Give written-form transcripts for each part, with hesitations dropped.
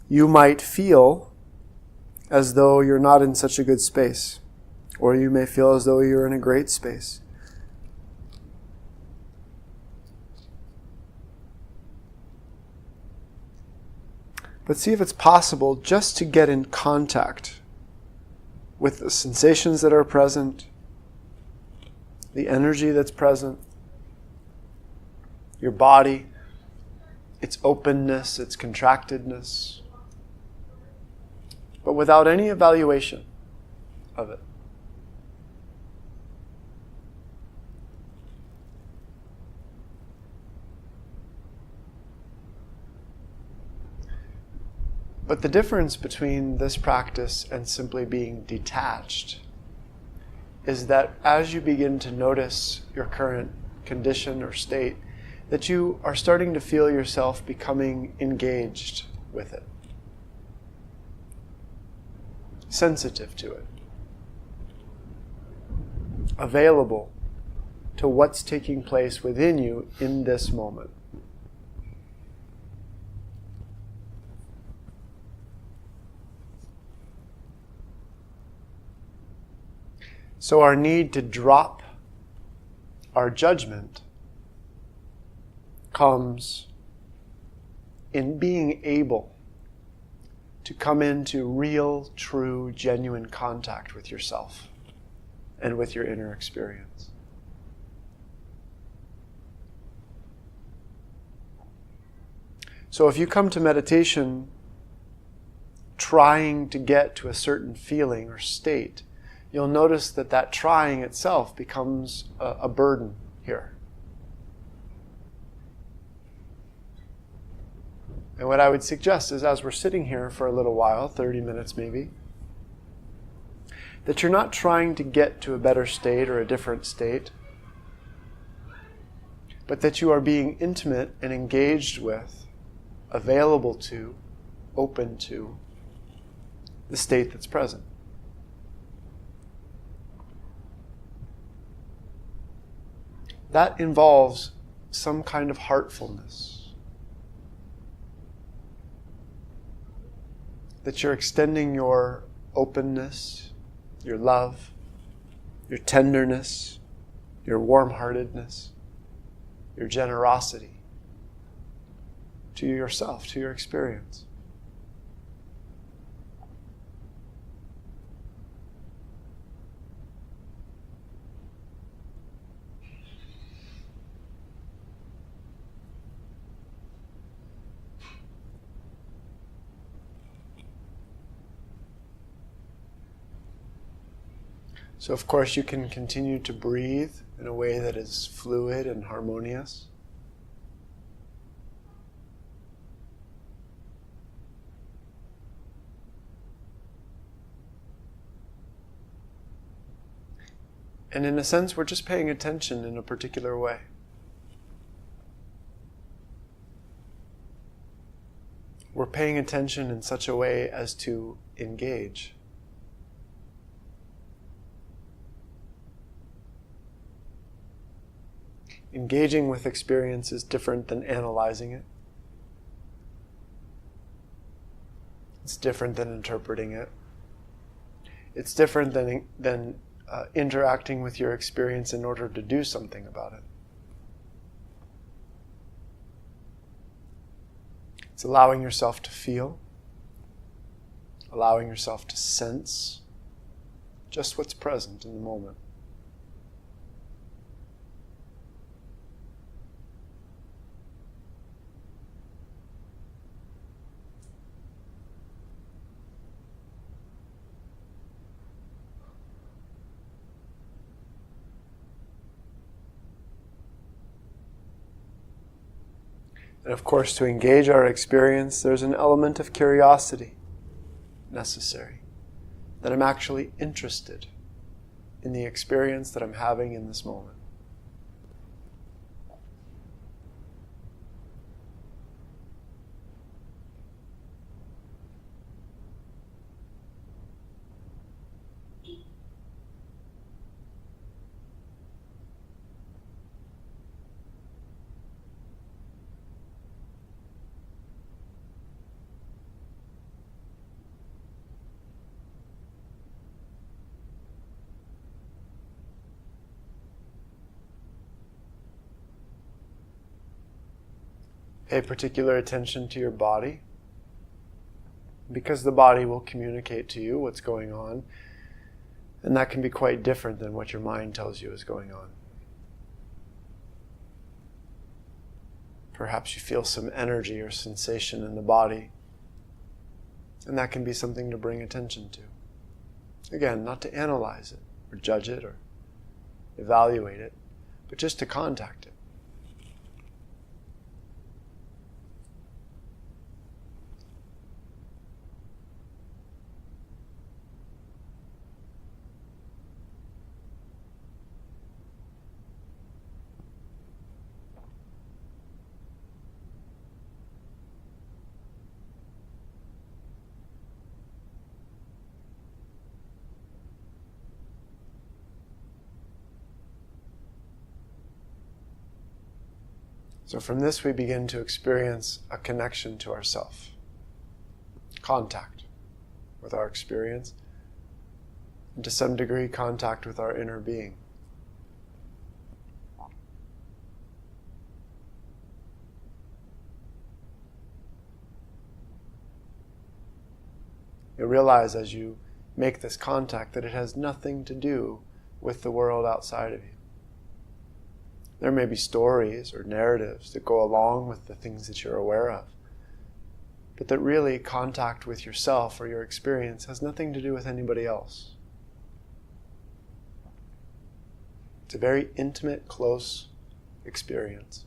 you might feel as though you're not in such a good space, or you may feel as though you're in a great space. But see if it's possible just to get in contact with the sensations that are present, the energy that's present, your body, its openness, its contractedness, but without any evaluation of it. But the difference between this practice and simply being detached is that as you begin to notice your current condition or state, that you are starting to feel yourself becoming engaged with it, sensitive to it, available to what's taking place within you in this moment. So our need to drop our judgment comes in being able to come into real, true, genuine contact with yourself and with your inner experience. So if you come to meditation trying to get to a certain feeling or state, you'll notice that that trying itself becomes a burden here. And what I would suggest is, as we're sitting here for a little while, 30 minutes maybe, that you're not trying to get to a better state or a different state, but that you are being intimate and engaged with, available to, open to the state that's present. That involves some kind of heartfulness. That you're extending your openness, your love, your tenderness, your warm-heartedness, your generosity to yourself, to your experience. So of course you can continue to breathe in a way that is fluid and harmonious. And in a sense, we're just paying attention in a particular way. We're paying attention in such a way as to engage. Engaging with experience is different than analyzing it. It's different than interpreting it. It's different than interacting with your experience in order to do something about it. It's allowing yourself to feel, allowing yourself to sense just what's present in the moment. And of course, to engage our experience, there's an element of curiosity necessary. That I'm actually interested in the experience that I'm having in this moment. Pay particular attention to your body, because the body will communicate to you what's going on, and that can be quite different than what your mind tells you is going on. Perhaps you feel some energy or sensation in the body, and that can be something to bring attention to. Again, not to analyze it, or judge it, or evaluate it, but just to contact it. So from this we begin to experience a connection to ourself, contact with our experience, and to some degree contact with our inner being. You realize as you make this contact that it has nothing to do with the world outside of you. There may be stories or narratives that go along with the things that you're aware of, but that really contact with yourself or your experience has nothing to do with anybody else. It's a very intimate, close experience.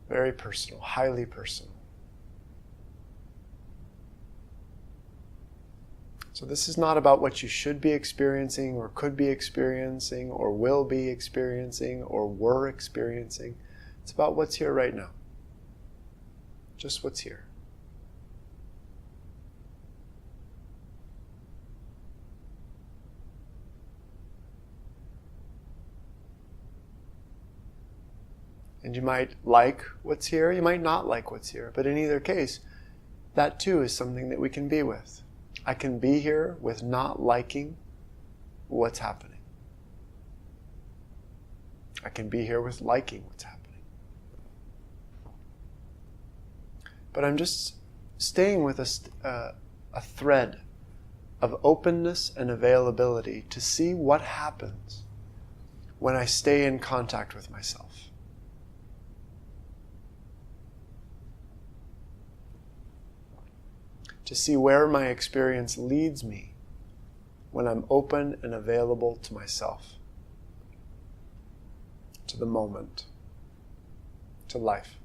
Very personal, highly personal. So this is not about what you should be experiencing or could be experiencing or will be experiencing or were experiencing. It's about what's here right now. Just what's here. And you might like what's here, you might not like what's here, but in either case, that too is something that we can be with. I can be here with not liking what's happening. I can be here with liking what's happening. But I'm just staying with a thread of openness and availability to see what happens when I stay in contact with myself. To see where my experience leads me when I'm open and available to myself, to the moment, to life.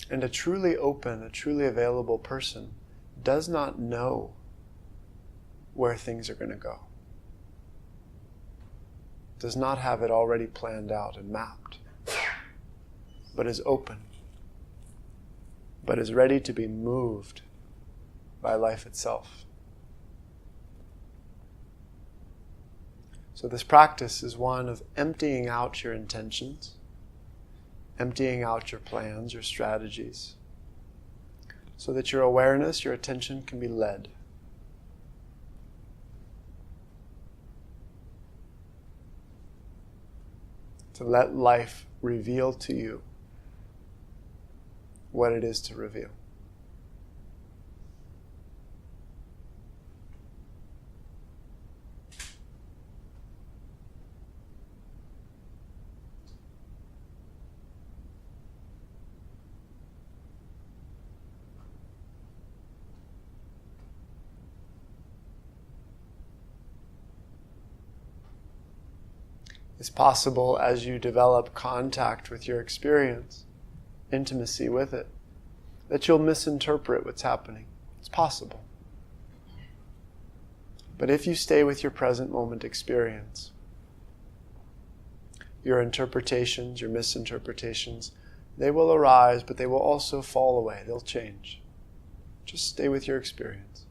And a truly open, a truly available person does not know where things are going to go. Does not have it already planned out and mapped, but is open, but is ready to be moved by life itself. So this practice is one of emptying out your intentions, emptying out your plans, your strategies, so that your awareness, your attention can be led. To let life reveal to you what it is to reveal. It's possible as you develop contact with your experience, intimacy with it, that you'll misinterpret what's happening. It's possible. But if you stay with your present moment experience, your interpretations, your misinterpretations, they will arise, but they will also fall away. They'll change. Just stay with your experience.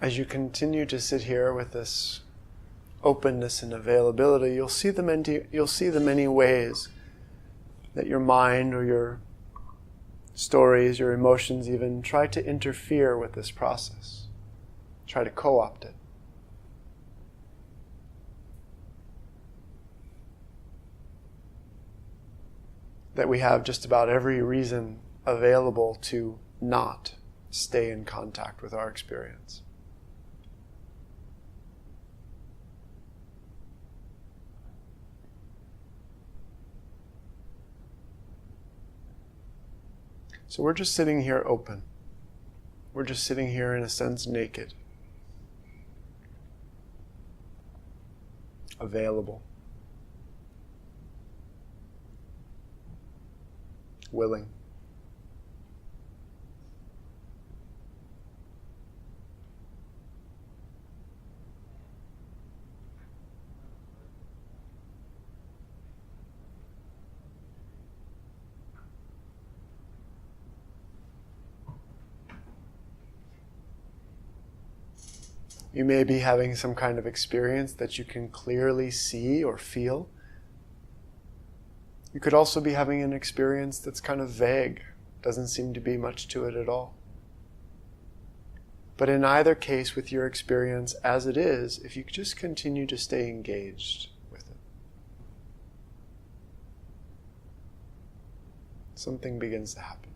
as you continue to sit here with this openness and availability, you'll see the many ways that your mind or your stories, your emotions even, try to interfere with this process, try to co-opt it. That we have just about every reason available to not stay in contact with our experience. So we're just sitting here open. We're just sitting here in a sense naked. Available. Willing. You may be having some kind of experience that you can clearly see or feel. You could also be having an experience that's kind of vague, doesn't seem to be much to it at all. But in either case, with your experience as it is, if you just continue to stay engaged with it, something begins to happen.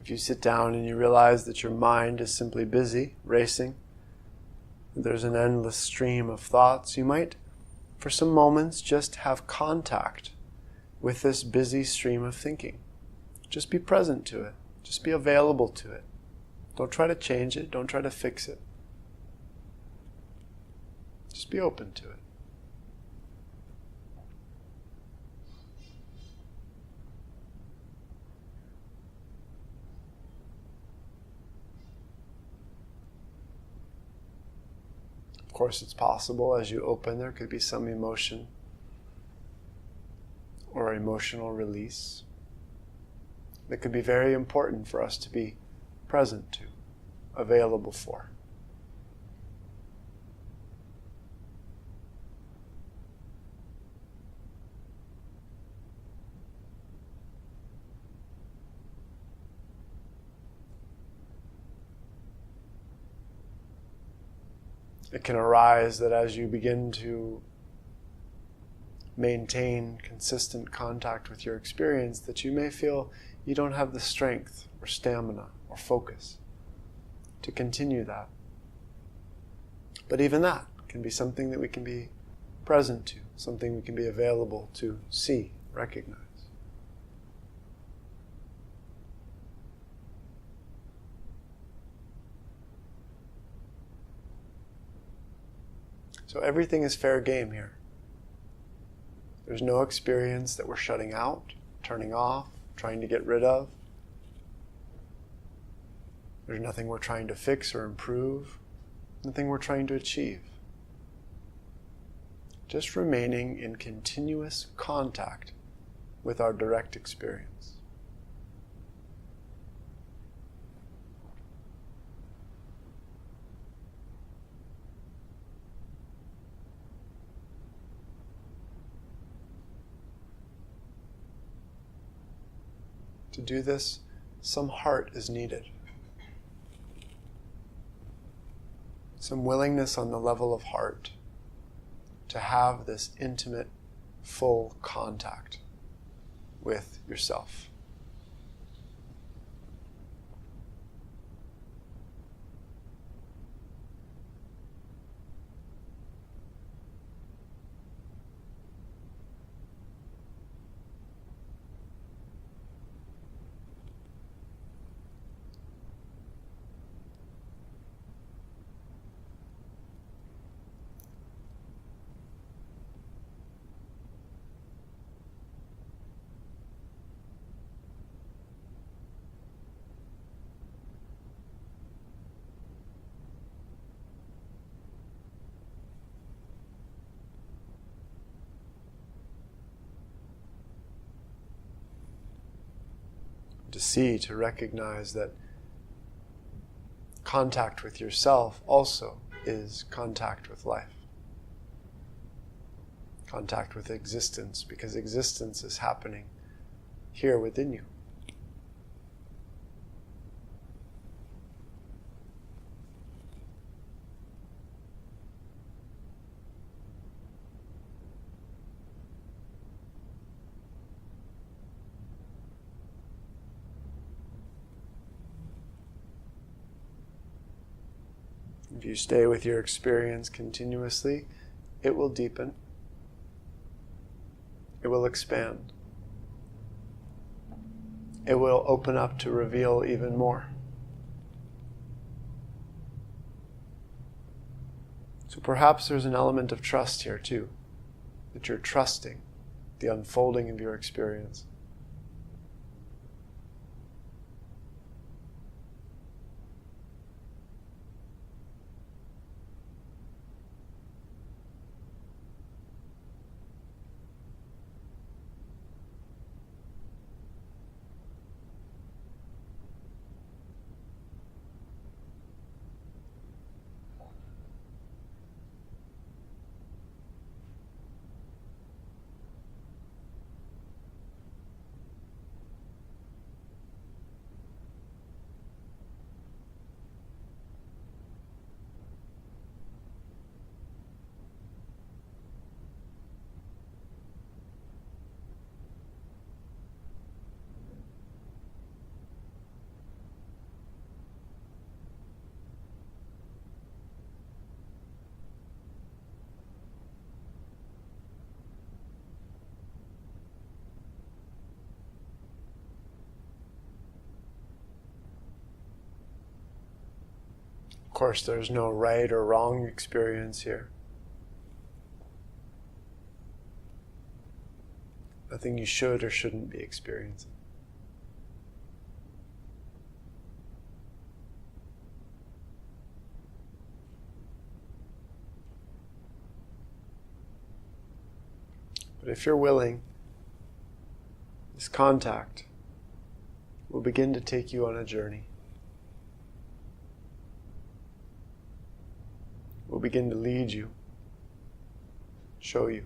If you sit down and you realize that your mind is simply busy, racing, there's an endless stream of thoughts, you might, for some moments, just have contact with this busy stream of thinking. Just be present to it. Just be available to it. Don't try to change it. Don't try to fix it. Just be open to it. Of course, it's possible as you open, there could be some emotion or emotional release that could be very important for us to be present to, available for. It can arise that as you begin to maintain consistent contact with your experience, that you may feel you don't have the strength or stamina or focus to continue that. But even that can be something that we can be present to, something we can be available to see, recognize. So everything is fair game here. There's no experience that we're shutting out, turning off, trying to get rid of. There's nothing we're trying to fix or improve, nothing we're trying to achieve. Just remaining in continuous contact with our direct experience. To do this, some heart is needed. Some willingness on the level of heart to have this intimate, full contact with yourself. To see, to recognize that contact with yourself also is contact with life. Contact with existence, because existence is happening here within you. If you stay with your experience continuously, it will deepen. It will expand. It will open up to reveal even more. So perhaps there's an element of trust here too, that you're trusting the unfolding of your experience. Of course, there's no right or wrong experience here. Nothing you should or shouldn't be experiencing. But if you're willing, this contact will begin to take you on a journey. Will begin to lead you, show you.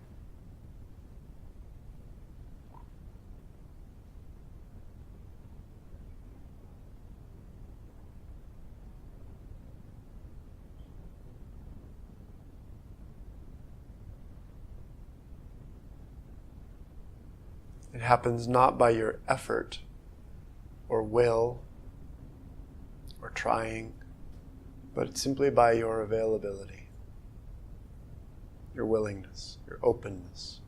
It happens not by your effort or will or trying, but simply by your availability, your willingness, your openness.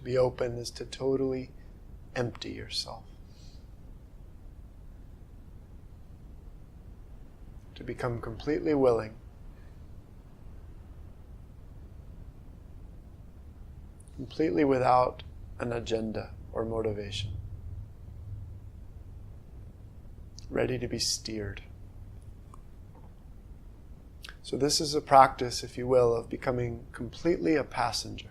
To be open is to totally empty yourself. To become completely willing. Completely without an agenda or motivation. Ready to be steered. So this is a practice, if you will, of becoming completely a passenger.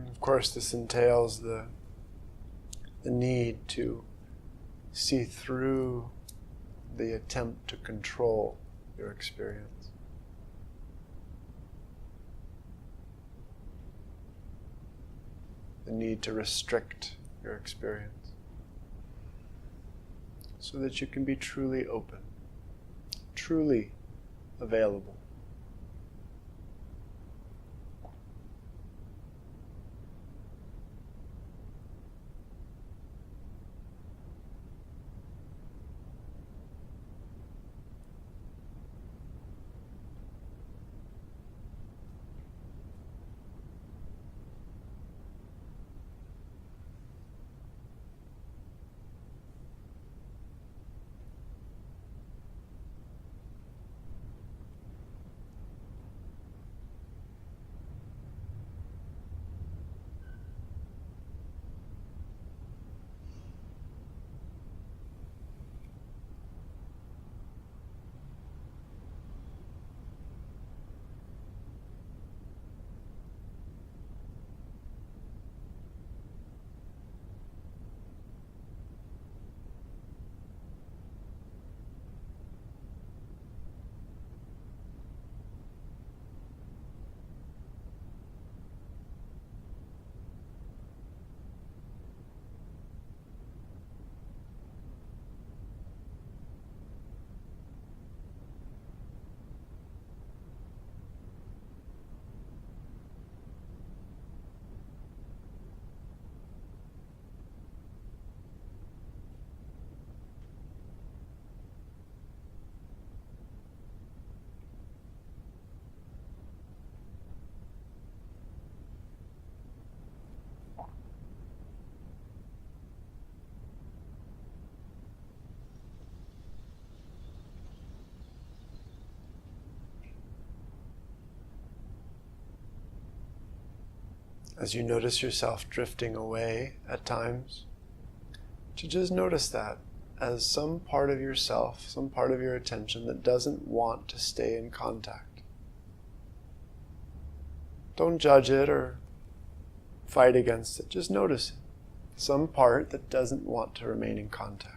Of course, this entails the need to see through the attempt to control your experience. The need to restrict your experience so that you can be truly open, truly available. As you notice yourself drifting away at times, to just notice that as some part of yourself, some part of your attention that doesn't want to stay in contact. Don't judge it or fight against it, just notice it. Some part that doesn't want to remain in contact.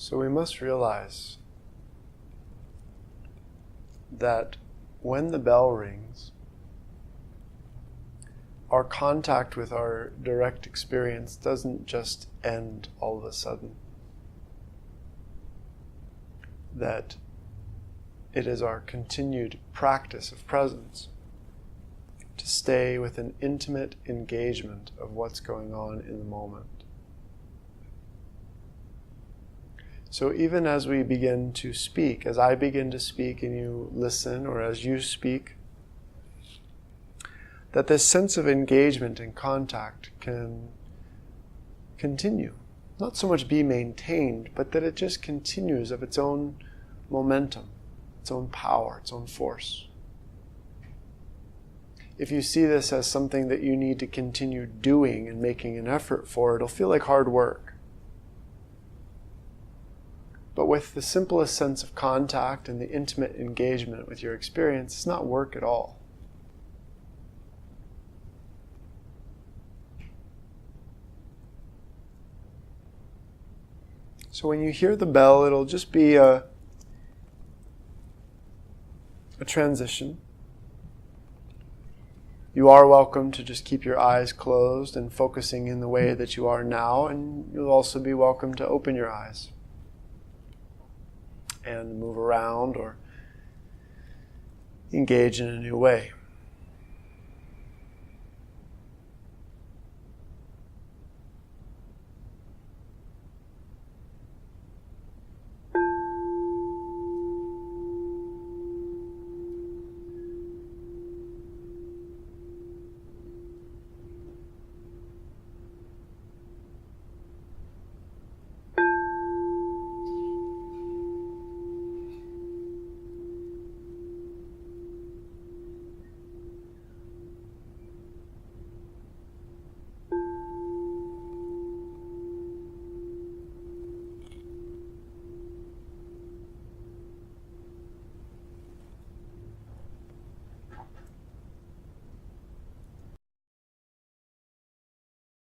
So we must realize that when the bell rings, our contact with our direct experience doesn't just end all of a sudden. That it is our continued practice of presence to stay with an intimate engagement of what's going on in the moment. So even as we begin to speak, as I begin to speak and you listen, or as you speak, that this sense of engagement and contact can continue. Not so much be maintained, but that it just continues of its own momentum, its own power, its own force. If you see this as something that you need to continue doing and making an effort for, it'll feel like hard work. But with the simplest sense of contact and the intimate engagement with your experience, it's not work at all. So when you hear the bell, it'll just be a transition. You are welcome to just keep your eyes closed and focusing in the way that you are now, and you'll also be welcome to open your eyes and move around or engage in a new way.